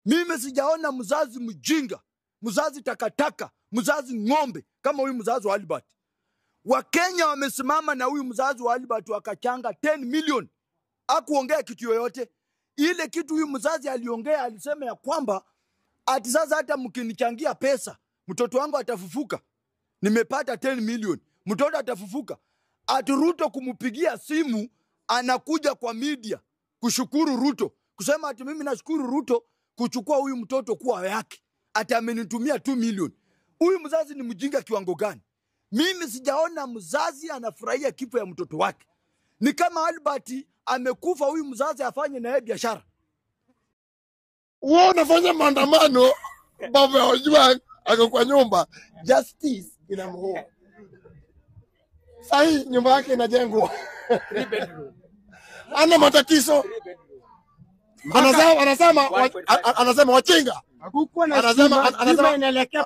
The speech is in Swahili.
Mimi sijaona mzazi mjinga, mzazi takataka, mzazi ng'ombe kama huyu mzazi wa Albert. Wakenya wamesimama na huyu mzazi wa Albert wakachanga 10 million. Hakuongea kitu yoyote. Ile kitu huyu mzazi aliongea, alisema ya kwamba ati sasa hata mkinichangia pesa, mtoto wangu atafufuka. Nimepata 10 million. Mtoto atafufuka. Ati Ruto kumupigia simu, anakuja kwa media kushukuru Ruto. Kusema ati mimi nashukuru Ruto kuchukua huyu mtoto kuwa yake. Ati amenitumia 2 million. Huyu mzazi ni mjinga kiwango gani? Mimi sijaona mzazi anafurahia kifo ya mtoto wake. Ni kama Albert amekufa, huyu mzazi afanye na yeye biashara. Wewe unafanya maandamano, baba Ojwang ako kwa nyumba, justice inamhoa. Sahi nyumba yake inajengwa. 3 bedroom. Ana matatizo. Anasema wachinga. Hakukuwa na stima inaelekea